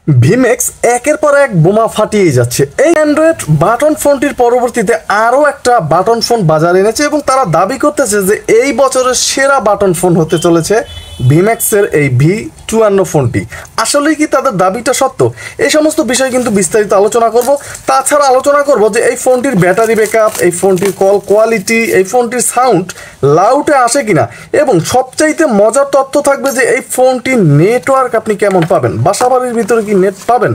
ভিমেক্স একের পর এক বোমা ফাটিয়ে যাচ্ছে। এই অ্যান্ড্রয়েড বাটন ফোনটির পরবর্তীতে আরও একটা বাটন ফোন বাজারে এনেছে এবং তারা দাবি করতেছে যে এই বছরের সেরা বাটন ফোন হতে চলেছে ভিমেক্সের এই V52 ফোনটি। আসলেই কি তাদের দাবিটা সত্য? এই সমস্ত বিষয় কিন্তু বিস্তারিত আলোচনা করব। তাছাড়া আলোচনা করব যে এই ফোনটির ব্যাটারি ব্যাকআপ, এই ফোনটির কল কোয়ালিটি, এই ফোনটির সাউন্ড লাউডে আসে কিনা, এবং সবচাইতে মজার তথ্য থাকবে যে এই ফোনটির নেটওয়ার্ক আপনি কেমন পাবেন, বাসাবাড়ির ভিতরে কি নেট পাবেন।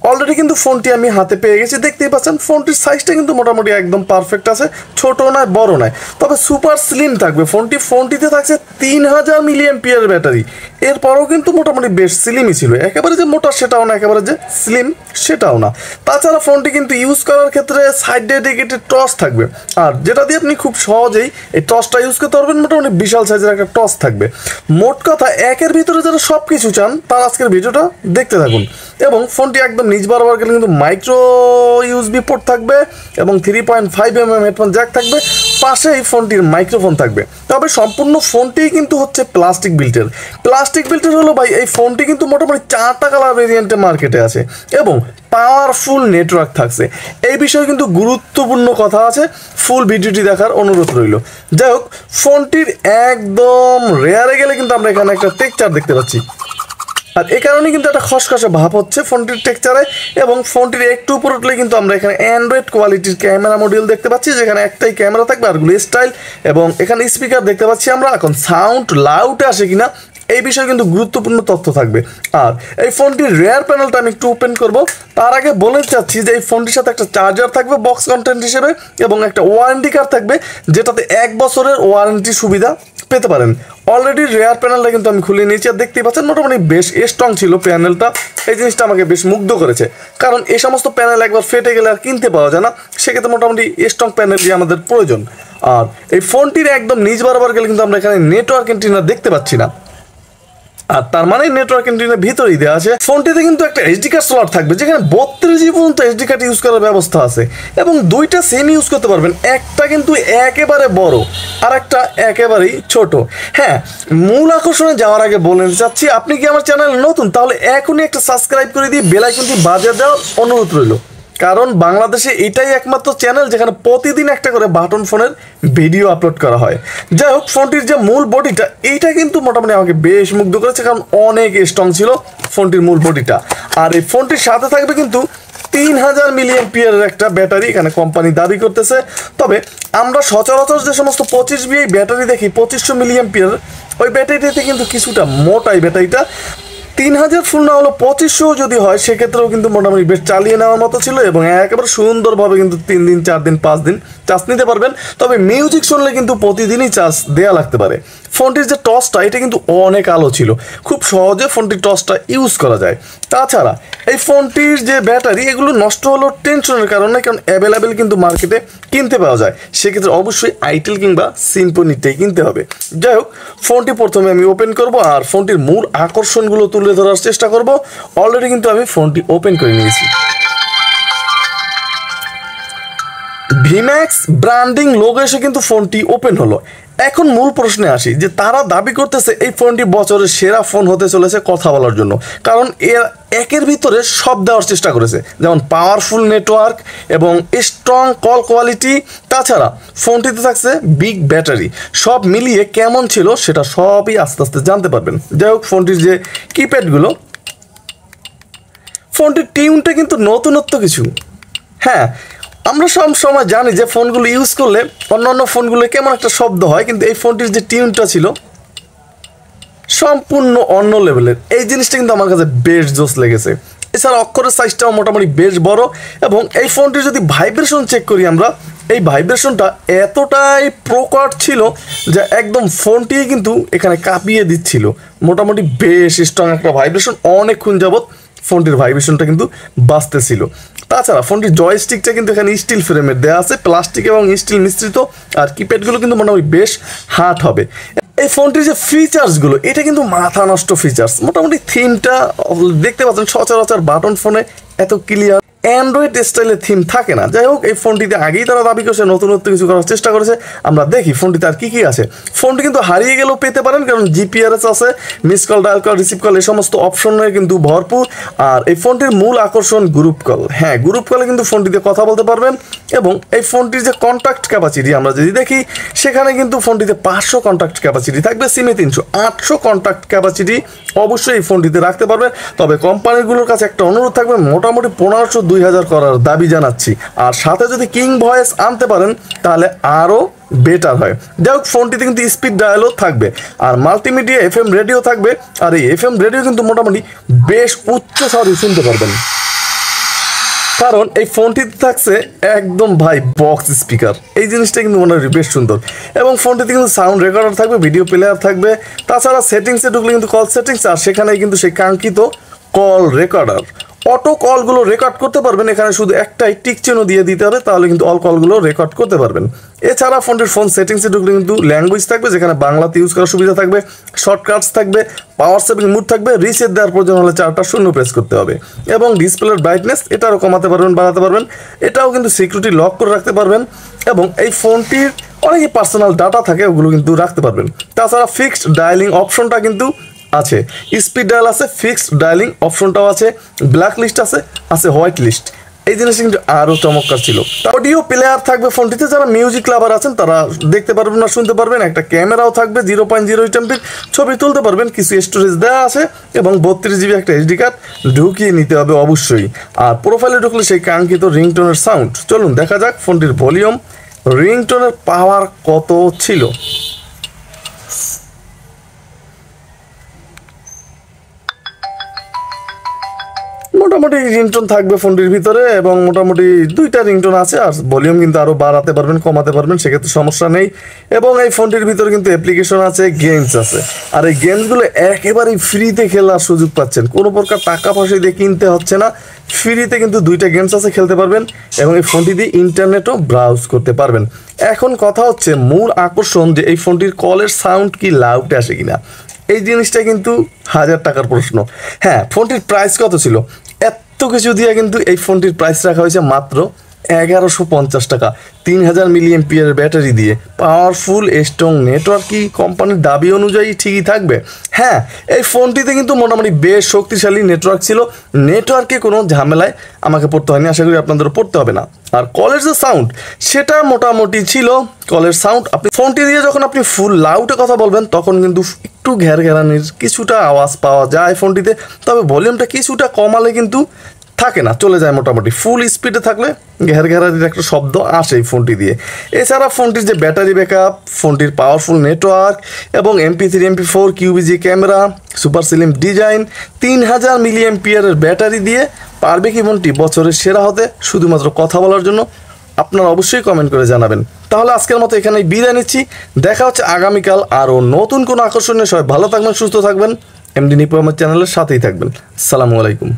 অলরেডি কিন্তু ফোনটি আমি হাতে পেয়ে গেছি, দেখতেই পাচ্ছেন ফোনটির সাইজটা কিন্তু মোটামুটি একদম পারফেক্ট আছে, ছোট নয় বড় নয়, তবে সুপার স্লিম থাকবে ফোনটিতে থাকছে 3000 মিলিঅ্যাম্পিয়ার ব্যাটারি। এরপরও কিন্তু মোটামুটি বেশ স্লিমই ছিল, একেবারে যে মোটা সেটাও না, একেবারে যে স্লিম সেটাও না। তাছাড়া ফোনটি কিন্তু ইউজ করার ক্ষেত্রে সাইড ডেডিকেটেড টর্চ থাকবে, আর যেটা দিয়ে আপনি খুব সহজেই এই টর্চটা ইউজ করতে পারবেন, মোটামুটি বিশাল সাইজের একটা টর্চ থাকবে। মোট কথা একের ভিতরে যারা সব কিছু চান তার আজকের ভিডিওটা দেখতে থাকুন। এবং ফোনটি একদম নিচ বরাবর গেলে কিন্তু মাইক্রো ইউএসবি পোর্ট থাকবে এবং 3.5mm হেডফোন জ্যাক থাকবে, পাশেই ফোনটির মাইক্রোফোন থাকবে। তবে সম্পূর্ণ ফোনটি কিন্তু হচ্ছে প্লাস্টিক বিল্টের হলো ভাই, এই ফোনটি কিন্তু মোটামুটি 4টা কালার ভেরিয়েন্টে মার্কেটে আছে এবং পাওয়ারফুল নেটওয়ার্ক থাকছে। এই বিষয়ে কিন্তু গুরুত্বপূর্ণ কথা আছে, ফুল ভিডিওটি দেখার অনুরোধ রইল। যাই হোক, ফোনটির একদম রেয়ারে গেলে কিন্তু আমরা এখানে একটা টেক্সচার দেখতে পাচ্ছি, আর এই কারণে কিন্তু একটা খসখসে ভাব হচ্ছে ফোনটির টেক্সচারে। এবং ফোনটির একটু উপর উঠলে কিন্তু আমরা এখানে অ্যান্ড্রয়েড কোয়ালিটির ক্যামেরা মডিউল দেখতে পাচ্ছি, যেখানে একটাই ক্যামেরা থাকবে আরগুলো স্টাইল, এবং এখানে স্পিকার দেখতে পাচ্ছি আমরা। এখন সাউন্ড লাউডে আসে কিনা এই বিষয়ে কিন্তু গুরুত্বপূর্ণ তথ্য থাকবে। আর এই ফোনটির রেয়ার প্যানেলটা আমি একটু ওপেন করব, তার আগে বলে চাচ্ছি যে এই ফোনটির সাথে একটা চার্জার থাকবে বক্স কন্টেন্ট হিসেবে, এবং একটা ওয়ারেন্টি কার্ড থাকবে যেটাতে 1 বছরের ওয়ারেন্টি সুবিধা পেতে পারেন। অলরেডি রেয়ার প্যানেলটা কিন্তু আমি খুলে নিয়েছি, আর দেখতেই পাচ্ছেন মোটামুটি বেশ স্ট্রং ছিল প্যানেলটা। এই জিনিসটা আমাকে বেশ মুগ্ধ করেছে, কারণ এই সমস্ত প্যানেল একবার ফেটে গেলে আর কিনতে পাওয়া যায় না, সেক্ষেত্রে মোটামুটি স্ট্রং প্যানেলই আমাদের প্রয়োজন। আর এই ফোনটির একদম নিচ বরাবর গেলে কিন্তু আমরা এখানে নেটওয়ার্ক এন্টিনা দেখতে পাচ্ছি না, আর তার মানে নেটওয়ার্ক এন্টিনার ভিতরেই দেওয়া আছে। ফোনটিতে কিন্তু একটা এইচডি কার্ড স্লট থাকবে, যেখানে 32 পর্যন্ত এইচডি কার্ড ইউজ করার ব্যবস্থা আছে, এবং দুইটা সিম ইউজ করতে পারবেন। একটা কিন্তু একেবারে বড় আর একটা একেবারেই ছোট। হ্যাঁ, মূল আকর্ষণে যাওয়ার আগে বলে চাচ্ছি, আপনি কি আমার চ্যানেল নতুন, তাহলে এখনই একটা সাবস্ক্রাইব করে দিয়ে বেল আইকনটি বাজিয়ে দেওয়ার অনুরোধ রইল, কারণ বাংলাদেশে এটাই একমাত্র চ্যানেল যেখানে প্রতিদিন একটা করে বাটন ফোনের ভিডিও আপলোড করা হয়। যাই হোক, ফোনটির যে মূল বডিটা, এইটা কিন্তু মোটামুটি আমাকে বেশ মুগ্ধ করেছে, কারণ অনেক স্ট্রং ছিল ফোনটির মূল বডিটা। আর এই ফোনটির সাথে থাকবে কিন্তু 3000 মিলিঅ্যাম্পিয়ারের একটা ব্যাটারি, এখানে কোম্পানি দাবি করতেছে। তবে আমরা সচরাচর যে সমস্ত 25VA ব্যাটারি দেখি 2500 মিলিঅ্যাম্পিয়ার, ওই ব্যাটারিটাতে কিন্তু কিছুটা মোটাই ব্যাটারিটা। 3000 ফুল না হলো 2500 যদি হয়, সেক্ষেত্রেও কিন্তু মোটামুটি বেশ চালিয়ে নেওয়ার মতো ছিল, এবং একেবারে সুন্দরভাবে কিন্তু 3 দিন 4 দিন 5 দিন চার্জ নিতে পারবেন। তবে মিউজিক শুনলে কিন্তু প্রতিদিনই চার্জ দেওয়া লাগতে পারে। ফোনটির যে টর্চটা, এটা কিন্তু অনেক আলো ছিল, খুব সহজে ফোনটির টর্চটা ইউজ করা যায়। তাছাড়া এই ফোনটির যে ব্যাটারি, এগুলো নষ্ট হলো টেনশনের কারণে, কারণ অ্যাভেলেবেল কিন্তু মার্কেটে কিনতে পাওয়া যায়, সেক্ষেত্রে অবশ্যই আইটেল কিংবা সিম্ফনিটাই কিনতে হবে। যাই হোক, ফোনটি প্রথমে আমি ওপেন করব আর ফোনটির মূল আকর্ষণগুলো তুলে ধরার চেষ্টা করব। অলরেডি কিন্তু আমি ফোনটি ওপেন করে নিয়েছি। ভিম্যাক্স ব্র্যান্ডিং লোগো এসে কিন্তু ফোনটি ওপেন হলো। এখন মূল প্রশ্নে আসি, যে তারা দাবি করতেছে এই ফোনটি বছরের সেরা ফোন হতে চলেছে কথা বলার জন্য, কারণ একের ভিতরে সব দেওয়ার চেষ্টা করেছে, যেমন পাওয়ারফুল নেটওয়ার্ক এবং স্ট্রং কল কোয়ালিটি। তাছাড়া ফোনটিতে থাকছে বিগ ব্যাটারি। সব মিলিয়ে কেমন ছিল সেটা সবই আস্তে আস্তে জানতে পারবেন। যাই হোক, ফোনটির যে কিপ্যাডগুলো, ফোনটির টিউনটা কিন্তু নতুনত্ব কিছু। হ্যাঁ, আমরা সব সময় জানি যে ফোনগুলো ইউজ করলে অন্যান্য ফোনগুলো কেমন একটা শব্দ হয়, কিন্তু এই ফোনটির যে টিউনটা ছিল সম্পূর্ণ অন্য লেভেলের। এই জিনিসটা কিন্তু আমার কাছে বেশ জোস লেগেছে। এছাড়া অক্ষরের সাইজটাও মোটামুটি বেশ বড়, এবং এই ফোনটির যদি ভাইব্রেশন চেক করি আমরা, এই ভাইব্রেশনটা এতটাই প্রকট ছিল যে একদম ফোনটি কিন্তু এখানে কাঁপিয়ে দিচ্ছিল। মোটামুটি বেশ স্ট্রং একটা ভাইব্রেশন, অনেকক্ষণ যাবৎ ফোনটির ভাইব্রেশনটা কিন্তু বাজতেছিল। তাছাড়া ফোনটির জয়স্টিকটা কিন্তু এখানে স্টিল ফ্রেমের দেওয়া আছে, প্লাস্টিক এবং স্টিল মিশ্রিত, আর কিপ্যাডগুলো কিন্তু মোটামুটি বেশ হার্ড হবে। এই ফোনটির যে ফিচার্সগুলো, এটা কিন্তু মাথা নষ্ট ফিচার্স। মোটামুটি থিমটা দেখতে পাচ্ছেন, সচরাচর বাটন ফোনে এত ক্লিয়ার অ্যান্ড্রয়েড স্টাইলের থিম থাকে না। যাই হোক, এই ফোনটিতে আগেই তারা দাবি করছে নতুনত্ব কিছু করার চেষ্টা করেছে। আমরা দেখি ফোনটিতে আর কি আছে। ফোনটি কিন্তু হারিয়ে গেলেও পেতে পারেন, কারণ জিপিআরএস আছে, miss call, dial call, receive call, এই সমস্ত অপশনে কিন্তু ভরপুর। আর এই ফোনটির মূল আকর্ষণ গ্রুপ কল। হ্যাঁ, গ্রুপ কলে কিন্তু ফোনটিতে কথা বলতে পারবেন। এবং এই ফোনটির যে কন্ট্যাক্ট ক্যাপাসিটি আমরা যদি দেখি, সেখানে কিন্তু ফোনটিতে 500 কন্ট্যাক্ট ক্যাপাসিটি থাকবে, সিমে 300, 800 কন্ট্যাক্ট ক্যাপাসিটি অবশ্যই এই ফোনটিতে রাখতে পারবে। তবে কোম্পানিগুলোর কাছে একটা অনুরোধ থাকবে, মোটামুটি 1500-2000 করার দাবি জানাচ্ছি। আর সাথে যদি কিং ভয়েস আনতে পারেন তাহলে আরও বেটার হয়। যাই হোক, ফোনটিতে কিন্তু স্পিড ডায়ালও থাকবে, আর মাল্টিমিডিয়া FM রেডিও থাকবে। আর এই FM রেডিও কিন্তু মোটামুটি বেশ উচ্চ স্বরে শুনতে পারবেন, কারণ এই ফোনটিতে থাকছে একদম ভাই বক্স স্পিকার। এই জিনিসটা কিন্তু মনে হয় বেশ সুন্দর। এবং ফোনটিতে কিন্তু সাউন্ড রেকর্ডার থাকবে, ভিডিও প্লেয়ার থাকবে। তাছাড়া সেটিংসে ঢুকলে কিন্তু কল সেটিংস, আর সেখানে কিন্তু সেই কাঙ্ক্ষিত কল রেকর্ডার, অটো কলগুলো রেকর্ড করতে পারবেন। এখানে শুধু একটাই টিক চিহ্ন দিয়ে দিতে হবে, তাহলে কিন্তু অল কলগুলো রেকর্ড করতে পারবেন। এছাড়া ফোনটির ফোন সেটিংসে ঢুকলে কিন্তু ল্যাঙ্গুয়েজ থাকবে, যেখানে বাংলাতে ইউজ করার সুবিধা থাকবে, শর্টকাটস থাকবে, পাওয়ার সেভিং মুড থাকবে, রিসেট দেওয়ার প্রয়োজন হলে 4টা শূন্য প্রেস করতে হবে। এবং ডিসপ্লের ব্রাইটনেস এটাও কমাতে পারবেন, বাড়াতে পারবেন। এটাও কিন্তু সিকিউরিটি লক করে রাখতে পারবেন। এবং এই ফোনটির অনেকই পার্সোনাল ডাটা থাকে, ওগুলো কিন্তু রাখতে পারবেন। তাছাড়া ফিক্সড ডায়ালিং অপশনটা কিন্তু আছে, স্পিড ডায়াল আছে, ফিক্সড ডায়ালিং অপশনটাও আছে, ব্ল্যাক লিস্ট আছে, হোয়াইট লিস্ট। এই জিনিসটা কিন্তু আরও চমৎকার ছিল। অডিও প্লেয়ার থাকবে ফোনটিতে, যারা মিউজিক লাভার আছেন তারা দেখতে পারবেন না, শুনতে পারবেন। একটা ক্যামেরাও থাকবে, 0.08 MP ছবি তুলতে পারবেন। কিছু স্টোরেজ দেওয়া আছে এবং 32 GB একটা SD কার্ড ঢুকিয়ে নিতে হবে অবশ্যই। আর প্রোফাইলে ঢুকলে সেই কাঙ্ক্ষিত রিংটোনের সাউন্ড। চলুন দেখা যাক ফোনটির ভলিউম, রিংটোনের পাওয়ার কত ছিল। মোটামুটি রিংটোন থাকবে ফোনটির ভিতরে, এবং মোটামুটি 2টা রিংটোন আছে। আর ভলিউম কিন্তু আরও বাড়াতে পারবেন, কমাতে পারবেন, সেক্ষেত্রে সমস্যা নেই। এবং এই ফোনটির ভিতরে কিন্তু অ্যাপ্লিকেশন আছে, গেমস আছে। আর এই গেমসগুলো একেবারেই ফ্রিতে খেলার সুযোগ পাচ্ছেন, কোনো প্রকার টাকা পয়সা দিয়ে কিনতে হচ্ছে না। ফ্রিতে কিন্তু 2টা গেমস আছে, খেলতে পারবেন। এবং এই ফোনটি দিয়ে ইন্টারনেটও ব্রাউজ করতে পারবেন। এখন কথা হচ্ছে মূল আকর্ষণ, যে এই ফোনটির কলের সাউন্ড কি লাউডে আসে কিনা। এই জিনিসটা কিন্তু 1000 টাকার প্রশ্ন। হ্যাঁ, ফোনটির প্রাইস কত ছিল? এত কিছু দিয়ে কিন্তু এই ফোনটির প্রাইস রাখা হয়েছে মাত্র 1150 টাকা। 3000 mAh ব্যাটারি দিয়ে পাওয়ারফুল স্ট্রং নেটওয়ার্ক কি কোম্পানির দাবি অনুযায়ী ঠিকই থাকবে। হ্যাঁ, এই ফোনটিতে কিন্তু মোটামুটি বেশ শক্তিশালী নেটওয়ার্ক ছিল। নেটওয়ার্কে কোনো ঝামেলায় আমাকে পড়তে হয়নি, আশা করি আপনাদেরও পড়তে হবে না। আর কলের যে সাউন্ড, সেটা মোটামুটি ছিল। কলের সাউন্ড আপনি ফোনটি দিয়ে যখন আপনি ফুল লাউডে কথা বলবেন, তখন কিন্তু একটু ঘেরঘেরানির কিছুটা আওয়াজ পাওয়া যায় ফোনটিতে। তবে ভলিউমটা কিছুটা কমালে কিন্তু থাকে না, চলে যায়। মোটামুটি ফুল স্পিডে থাকলে ঘেরঘেরানির একটা শব্দ আসে এই ফোনটি দিয়ে। এছাড়া ফোনটির যে ব্যাটারি ব্যাকআপ, ফোনটির পাওয়ারফুল নেটওয়ার্ক, এবং MP3 MP4 QVG camera, super slim design, 3000 mAh battery দিয়ে পারবে কি ফোনটি বছরের সেরা হতে? শুধুমাত্র কথা বলার জন্য আপনারা অবশ্যই কমেন্ট করে জানাবেন। তাহলে আজকের মতো এখানেই বিদায় নিচ্ছি। দেখা হচ্ছে আগামীকাল আরও নতুন কোনো আকর্ষণীয়। সবাই ভালো থাকবেন, সুস্থ থাকবেন, এমডি নিপু আমার চ্যানেলের সাথেই থাকবেন। আসসালামু আলাইকুম।